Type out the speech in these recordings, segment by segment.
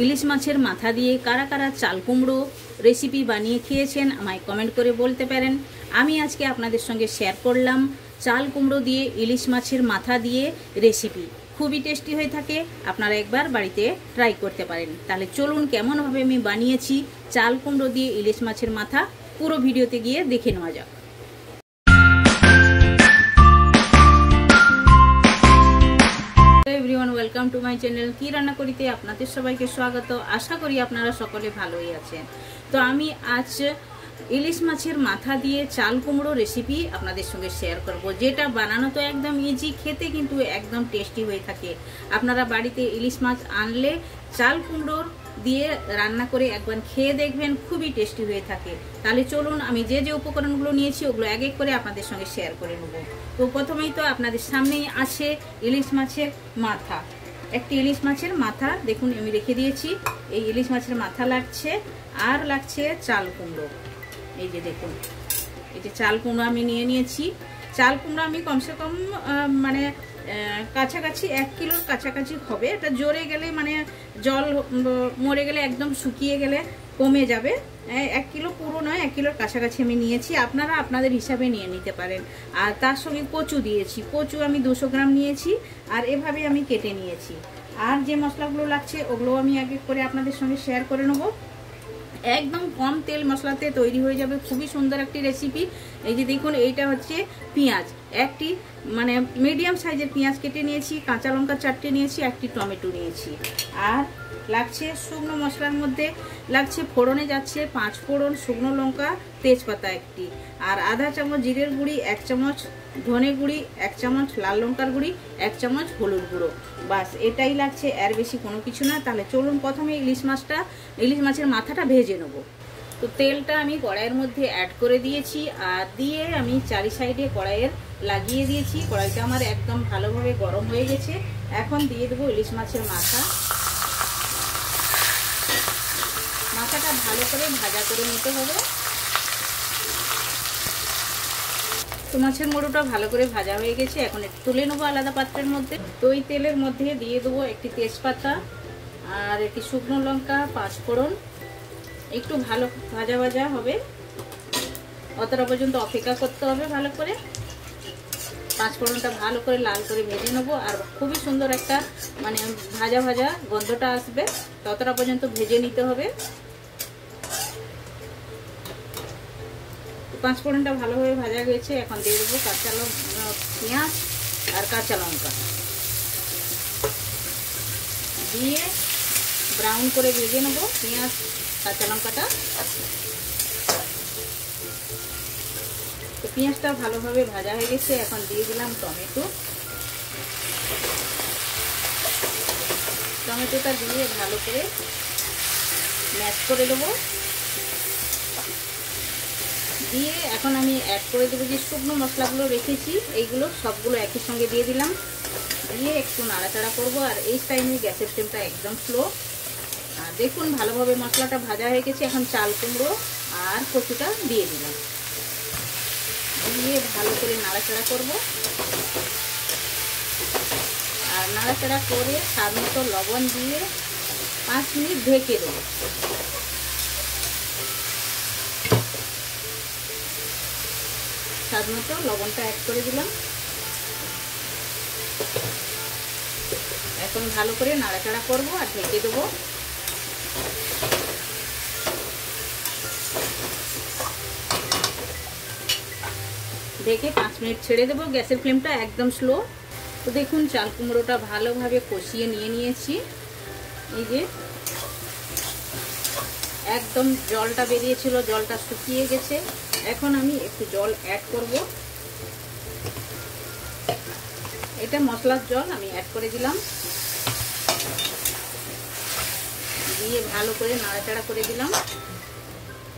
ইলিশ মাছের মাথা দিয়ে কারা কারা চাল কুমড়ো রেসিপি বানিয়ে খেয়েছেন আমায় কমেন্ট করে বলতে পারেন। আমি আজকে আপনাদের সঙ্গে শেয়ার করলাম চাল কুমড়ো দিয়ে ইলিশ মাছের মাথা দিয়ে রেসিপি। খুবই টেস্টি হয়ে থাকে, আপনারা একবার বাড়িতে ট্রাই করতে পারেন। তাহলে চলুন কেমনভাবে আমি বানিয়েছি চাল কুমড়ো দিয়ে ইলিশ মাছের মাথা, পুরো ভিডিওতে গিয়ে দেখে নেওয়া যাক। Everyone, welcome to my channel. কি রান্না করিতে আপনাদের সবাইকে স্বাগত। আশা করি আপনারা সকলে ভালোই আছেন। তো আমি আজ ইলিশ মাছের মাথা দিয়ে চাল কুমড়ো রেসিপি আপনাদের সঙ্গে শেয়ার করব, যেটা বানানো তো একদম ইজি, খেতে কিন্তু একদম টেস্টি হয়ে থাকে। আপনারা বাড়িতে ইলিশ মাছ আনলে চাল কুমড়োর দিয়ে রান্না করে একবার খেয়ে দেখবেন, খুবই টেস্টি হয়ে থাকে। তাহলে চলুন আমি যে যে উপকরণগুলো নিয়েছি ওগুলো এক এক করে আপনাদের সঙ্গে শেয়ার করে নেব। তো প্রথমেই তো আপনাদের সামনেই আছে ইলিশ মাছের মাথা। একটি ইলিশ মাছের মাথা দেখুন আমি রেখে দিয়েছি। এই ইলিশ মাছের মাথা লাগছে, আর লাগছে চাল কুমড়ো। এই যে দেখুন, এই যে চাল কুমড়ো আমি নিয়ে নিয়েছি। চাল কুমড়ো আমি কমসে কম মানে কাছাকাছি 1 কিলোর কাছাকাছি হবে। এটা জোরে গেলে মানে জল মরে গেলে একদম শুকিয়ে গেলে কমে যাবে। 1 কিলো পুরো নয়, 1 কিলোর কাছাকাছি আমি নিয়েছি। আপনারা আপনাদের হিসাবে নিয়ে নিতে পারেন। আর তার সঙ্গে কচু দিয়েছি। কচু আমি 200 গ্রাম নিয়েছি, আর এভাবে আমি কেটে নিয়েছি। আর যে মশলাগুলো লাগছে ওগুলো আমি এক এক করে আপনাদের সঙ্গে শেয়ার করে নেবো। একদম কম তেল মশলাতে তৈরি হয়ে যাবে, খুবই সুন্দর একটি রেসিপি। এই যে দেখুন, এইটা হচ্ছে পেঁয়াজ, একটি মানে মিডিয়াম সাইজের পেঁয়াজ কেটে নিয়েছি, কাঁচা লঙ্কা 4টে নিয়েছি, একটি টমেটো নিয়েছি। আর লাগছে শুকনো মশলার মধ্যে লাগছে ফোড়নে যাচ্ছে 5 ফোড়ন, শুকনো লঙ্কা, তেজপাতা একটি, আর আধা চামচ জিরের গুঁড়ি, 1 চামচ ধনে গুঁড়ি, 1 চামচ লাল লঙ্কার গুঁড়ি, 1 চামচ হলুদ গুঁড়ো। বাস এটাই লাগছে, এর বেশি কোনো কিছু না। তাহলে চলুন প্রথমে ইলিশ মাছের মাথাটা ভেজে নেব। তো তেলটা আমি কড়াইয়ের মধ্যে অ্যাড করে দিয়েছি, আর দিয়ে আমি চারি সাইডে কড়াইয়ের লাগিয়ে দিয়েছি। কড়াইটা আমার একদম ভালোভাবে গরম হয়ে গেছে। এখন দিয়ে দেবো ইলিশ মাছের মাথা। মাথাটা ভালো করে ভাজা করে নিতে হবে। তো মাছের মোড়োটা ভালো করে ভাজা হয়ে গেছে, এখন একটু তুলে নেবো আলাদা পাত্রের মধ্যে। তো ওই তেলের মধ্যে দিয়ে দেবো একটি তেজপাতা আর একটি শুকনো লঙ্কা, 5 ফোড়ন। একটু ভালো ভাজা ভাজা হবে, অতটা পর্যন্ত অপেক্ষা করতে হবে ভালো করে। 5 ফোড়নটা ভালো করে লাল করে ভেজে নেবো, আর খুবই সুন্দর একটা মানে ভাজা ভাজা গন্ধটা আসবে, ততটা পর্যন্ত ভেজে নিতে হবে। 5 ফোড়নটা ভালোভাবে ভাজা গেছে, এখন দিয়ে দেবো পেঁয়াজ আর কাঁচা লঙ্কা দিয়ে ব্রাউন করে ভেজে নেবো পেঁয়াজ কাঁচা লঙ্কাটা। তো পেঁয়াজটা ভালোভাবে ভাজা হয়ে গেছে, এখন দিয়ে দিলাম টমেটোটা দিয়ে ভালো করে ম্যাশ করে দেবো। দিয়ে এখন আমি অ্যাড করে দেবো যে শুকনো মশলাগুলো রেখেছি, এইগুলো সবগুলো একই সঙ্গে দিয়ে দিলাম। দিয়ে একটু নাড়াচাড়া করবো, আর এই টাইমে গ্যাসের ফ্লেমটা একদম স্লো। আর দেখুন ভালোভাবে মশলাটা ভাজা হয়ে গেছে। এখন চাল কুমড়ো আর কচুটা দিয়ে দিলাম, দিয়ে ভালো করে নাড়াচাড়া করব। আর নাড়াচাড়া করে স্বাদ মতো লবণ দিয়ে 5 মিনিট ঢেকে দেবো। স্বাদ মতো লবণটা অ্যাড করে দিলাম। এখন ভালো করে নাড়াচাড়া করব আর ঢেকে দেবো। ঢেকে 5 মিনিট ছেড়ে দেবো, গ্যাসের ফ্লেমটা একদম স্লো। তো দেখুন চাল কুমড়োটা ভালোভাবে কষিয়ে নিয়েছি। এই যে একদম জলটা বেরিয়েছিল, জলটা শুকিয়ে গেছে। এখন আমি একটু জল অ্যাড করব। এটা মশলার জল আমি অ্যাড করে দিলাম, দিয়ে ভালো করে নাড়াচাড়া করে দিলাম।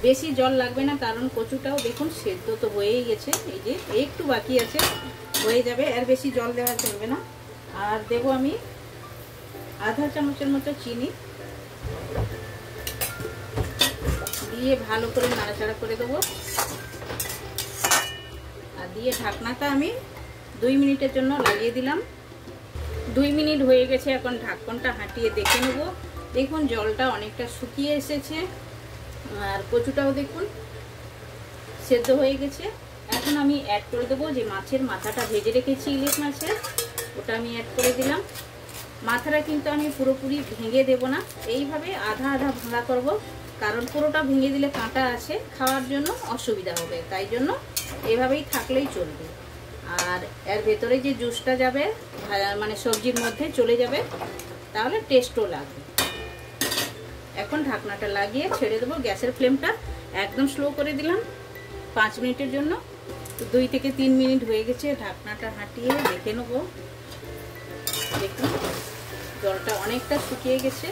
বেশি জল লাগবে না, কারণ কচুটাও দেখুন সেদ্ধ তো হয়েই গেছে। এই যে একটু বাকি আছে, হয়ে যাবে, এর বেশি জল দেওয়া চলবে না। আর দেবো আমি আধা চামচের মতো চিনি, দিয়ে ভালো করে নাড়াচাড়া করে দেবো। আর দিয়ে ঢাকনাটা আমি 2 মিনিটের জন্য লাগিয়ে দিলাম। 2 মিনিট হয়ে গেছে, এখন ঢাকনটা হাঁটিয়ে দেখে নেব দেখুন জলটা অনেকটা শুকিয়ে এসেছে, আর কচুটাও দেখুন সেদ্ধ হয়ে গেছে। এখন আমি অ্যাড করে দেবো যে মাছের মাথাটা ভেজে রেখেছি ইলিশ মাছের, ওটা আমি অ্যাড করে দিলাম। মাথাটা কিন্তু আমি পুরোপুরি ভেঙে দেব না, এইভাবে আধা আধা ভাঙা করব, কারণ পুরোটা ভেঙে দিলে কাঁটা আছে, খাওয়ার জন্য অসুবিধা হবে, তাই জন্য এভাবেই থাকলেই চলবে। আর এর ভেতরে যে জুসটা যাবে মানে সবজির মধ্যে চলে যাবে, তাহলে টেস্টও লাগবে। এখন ঢাকনাটা লাগিয়ে ছেড়ে দেবো, গ্যাসের ফ্লেমটা একদম স্লো করে দিলাম 5 মিনিটের জন্য। 2 থেকে 3 মিনিট হয়ে গেছে, ঢাকনাটা হাঁটিয়ে দেখে নেবো। দেখুন জলটা অনেকটা শুকিয়ে গেছে।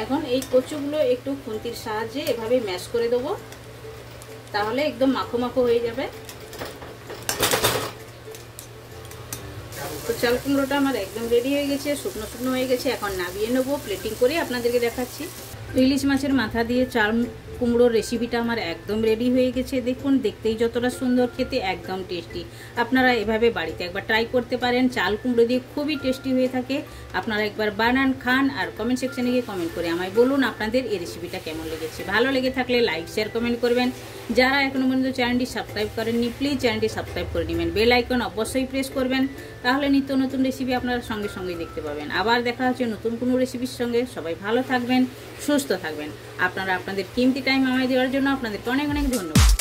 এখন এই কচুগুলো একটু খুন্তির সাহায্যে এভাবে ম্যাশ করে দেবো, তাহলে একদম মাখো মাখো হয়ে যাবে। তো চাল কুমড়োটা আমার একদম রেডি হয়ে গেছে, শুকনো শুকনো হয়ে গেছে। এখন নামিয়ে নেবো, প্লেটিং করে আপনাদেরকে দেখাচ্ছি। ইলিশ মাছের মাথা দিয়ে চাল কুমড়োর রেসিপিটা আমার একদম রেডি হয়ে গেছে। দেখুন দেখতেই যতটা সুন্দর, খেতে একদম টেস্টি। আপনারা এভাবে বাড়িতে একবার ট্রাই করতে পারেন, চাল কুমড়ো দিয়ে খুবই টেস্টি হয়ে থাকে। আপনারা একবার বানান, খান, আর কমেন্ট সেকশনে গিয়ে কমেন্ট করে আমায় বলুন আপনাদের এই রেসিপিটা কেমন লেগেছে। ভালো লেগে থাকলে লাইক শেয়ার কমেন্ট করবেন। যারা এখনো পর্যন্ত চ্যানেলটি সাবস্ক্রাইব করেননি প্লিজ চ্যানেলটি সাবস্ক্রাইব করে নেবেন, বেল আইকন অবশ্যই প্রেস করবেন, তাহলে নিত্য নতুন রেসিপি আপনারা সঙ্গে সঙ্গেই দেখতে পাবেন। আবার দেখা হচ্ছে নতুন কোনো রেসিপির সঙ্গে। সবাই ভালো থাকবেন, সুস্থ থাকবেন। আপনারা আপনাদের কিমতি টাইম আমায় দেওয়ার জন্য আপনাদেরকে অনেক অনেক ধন্যবাদ।